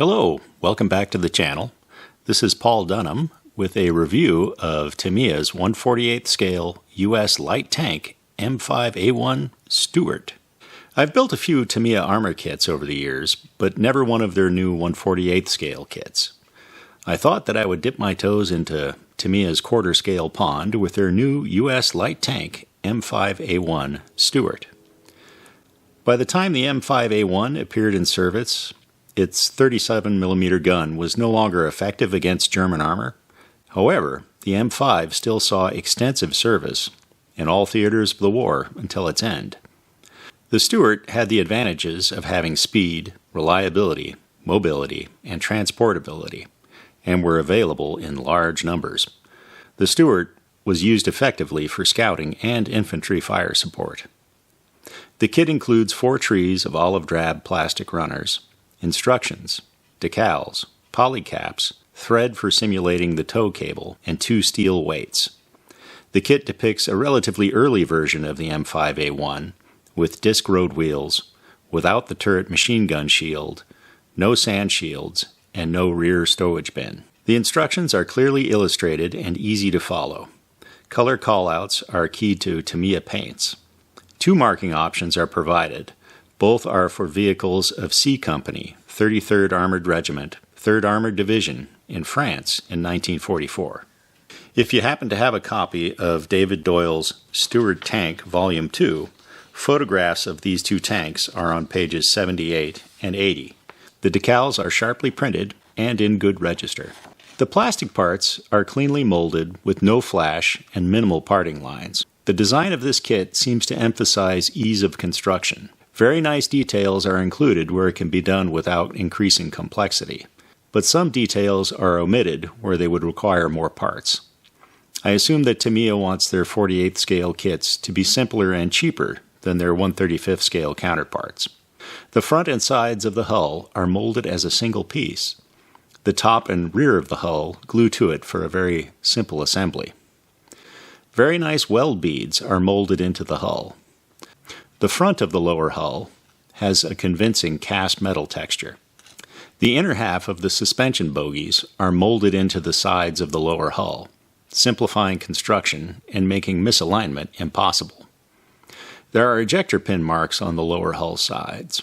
Hello, welcome back to the channel. This is Paul Dunham with a review of Tamiya's 1/48 scale U.S. light tank M5A1 Stuart. I've built a few Tamiya armor kits over the years, but never one of their new 1/48 scale kits. I thought that I would dip my toes into Tamiya's quarter scale pond with their new U.S. light tank M5A1 Stuart. By the time the M5A1 appeared in service, its 37mm gun was no longer effective against German armor. However, the M5 still saw extensive service in all theaters of the war until its end. The Stuart had the advantages of having speed, reliability, mobility, and transportability, and were available in large numbers. The Stuart was used effectively for scouting and infantry fire support. The kit includes 4 trees of olive drab plastic runners, instructions, decals, polycaps, thread for simulating the tow cable, and 2 steel weights. The kit depicts a relatively early version of the M5A1 with disc road wheels, without the turret machine gun shield, no sand shields, and no rear stowage bin. The instructions are clearly illustrated and easy to follow. Color callouts are key to Tamiya paints. 2 marking options are provided. Both are for vehicles of C Company, 33rd Armored Regiment, 3rd Armored Division, in France in 1944. If you happen to have a copy of David Doyle's Stuart Tank Volume 2, photographs of these 2 tanks are on pages 78 and 80. The decals are sharply printed and in good register. The plastic parts are cleanly molded with no flash and minimal parting lines. The design of this kit seems to emphasize ease of construction. Very nice details are included where it can be done without increasing complexity, but some details are omitted where they would require more parts. I assume that Tamiya wants their 48th scale kits to be simpler and cheaper than their 1/35th scale counterparts. The front and sides of the hull are molded as a single piece. The top and rear of the hull glue to it for a very simple assembly. Very nice weld beads are molded into the hull. The front of the lower hull has a convincing cast metal texture. The inner half of the suspension bogies are molded into the sides of the lower hull, simplifying construction and making misalignment impossible. There are ejector pin marks on the lower hull sides.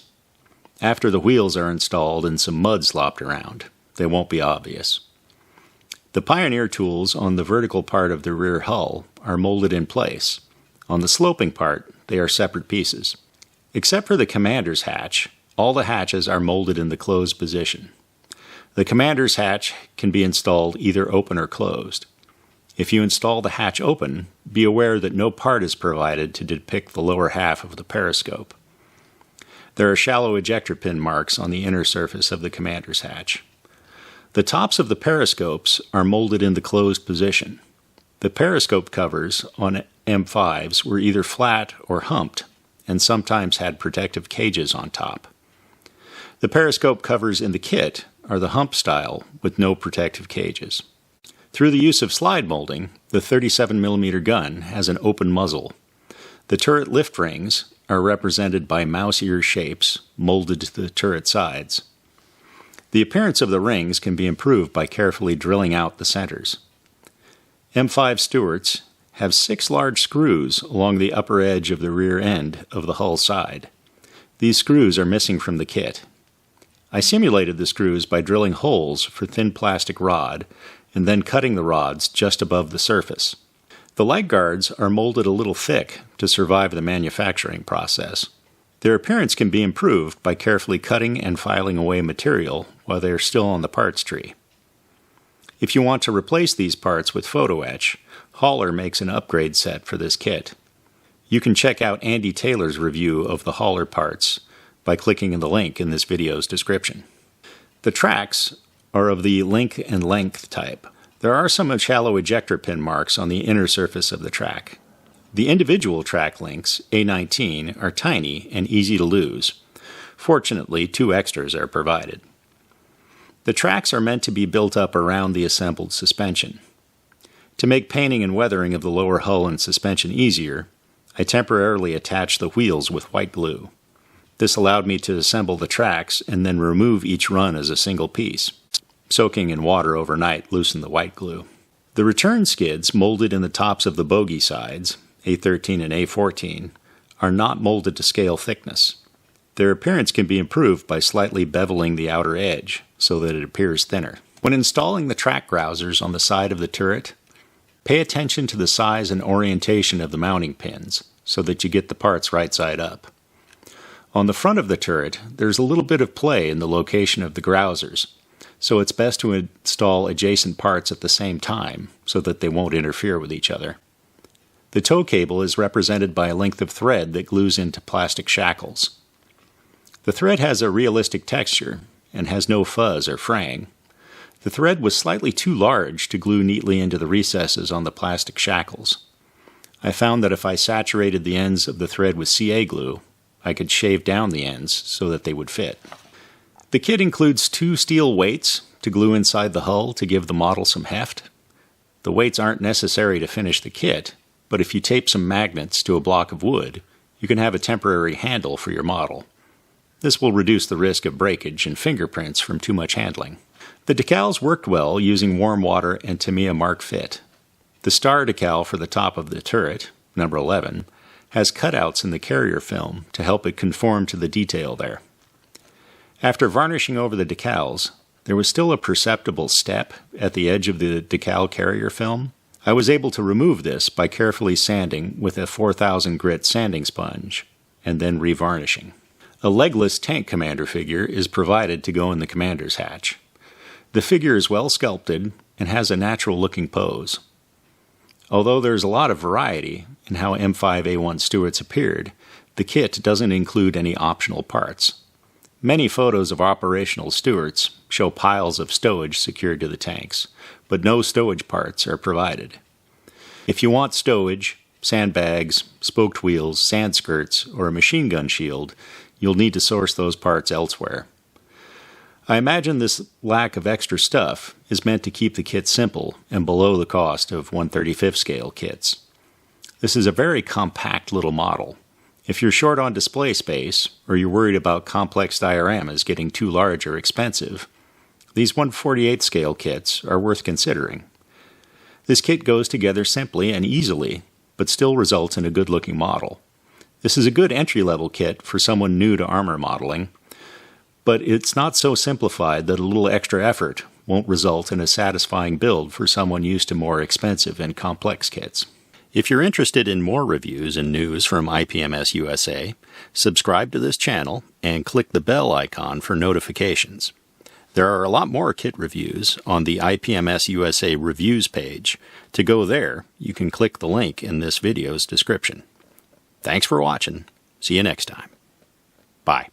After the wheels are installed and some mud slopped around, they won't be obvious. The Pioneer tools on the vertical part of the rear hull are molded in place. On the sloping part, they are separate pieces. Except for the commander's hatch, all the hatches are molded in the closed position. The commander's hatch can be installed either open or closed. If you install the hatch open, be aware that no part is provided to depict the lower half of the periscope. There are shallow ejector pin marks on the inner surface of the commander's hatch. The tops of the periscopes are molded in the closed position. The periscope covers on M5s were either flat or humped, and sometimes had protective cages on top. The periscope covers in the kit are the hump style with no protective cages. Through the use of slide molding, the 37mm gun has an open muzzle. The turret lift rings are represented by mouse ear shapes molded to the turret sides. The appearance of the rings can be improved by carefully drilling out the centers. M5 Stuarts have 6 large screws along the upper edge of the rear end of the hull side. These screws are missing from the kit. I simulated the screws by drilling holes for thin plastic rod and then cutting the rods just above the surface. The leg guards are molded a little thick to survive the manufacturing process. Their appearance can be improved by carefully cutting and filing away material while they are still on the parts tree. If you want to replace these parts with photo etch, Hauler makes an upgrade set for this kit. You can check out Andy Taylor's review of the Hauler parts by clicking in the link in this video's description. The tracks are of the link and length type. There are some shallow ejector pin marks on the inner surface of the track. The individual track links, A19, are tiny and easy to lose. Fortunately, 2 extras are provided. The tracks are meant to be built up around the assembled suspension. To make painting and weathering of the lower hull and suspension easier, I temporarily attached the wheels with white glue. This allowed me to assemble the tracks and then remove each run as a single piece. Soaking in water overnight loosened the white glue. The return skids molded in the tops of the bogie sides, A13 and A14, are not molded to scale thickness. Their appearance can be improved by slightly beveling the outer edge so that it appears thinner. When installing the track grousers on the side of the turret, pay attention to the size and orientation of the mounting pins so that you get the parts right side up. On the front of the turret, there's a little bit of play in the location of the grousers, so it's best to install adjacent parts at the same time so that they won't interfere with each other. The tow cable is represented by a length of thread that glues into plastic shackles. The thread has a realistic texture and has no fuzz or fraying. The thread was slightly too large to glue neatly into the recesses on the plastic shackles. I found that if I saturated the ends of the thread with CA glue, I could shave down the ends so that they would fit. The kit includes 2 steel weights to glue inside the hull to give the model some heft. The weights aren't necessary to finish the kit, but if you tape some magnets to a block of wood, you can have a temporary handle for your model. This will reduce the risk of breakage and fingerprints from too much handling. The decals worked well using warm water and Tamiya Mark Fit. The star decal for the top of the turret, number 11, has cutouts in the carrier film to help it conform to the detail there. After varnishing over the decals, there was still a perceptible step at the edge of the decal carrier film. I was able to remove this by carefully sanding with a 4000 grit sanding sponge and then revarnishing. A legless tank commander figure is provided to go in the commander's hatch. The figure is well sculpted and has a natural-looking pose. Although there is a lot of variety in how M5A1 Stuarts appeared, the kit doesn't include any optional parts. Many photos of operational Stuarts show piles of stowage secured to the tanks, but no stowage parts are provided. If you want stowage, sandbags, spoked wheels, sand skirts, or a machine gun shield, you'll need to source those parts elsewhere. I imagine this lack of extra stuff is meant to keep the kit simple and below the cost of 1/35 scale kits. This is a very compact little model. If you're short on display space, or you're worried about complex dioramas getting too large or expensive, these 1/48 scale kits are worth considering. This kit goes together simply and easily, but still results in a good-looking model. This is a good entry-level kit for someone new to armor modeling, but it's not so simplified that a little extra effort won't result in a satisfying build for someone used to more expensive and complex kits. If you're interested in more reviews and news from IPMS USA, subscribe to this channel and click the bell icon for notifications. There are a lot more kit reviews on the IPMS USA Reviews page. To go there, you can click the link in this video's description. Thanks for watching. See you next time. Bye.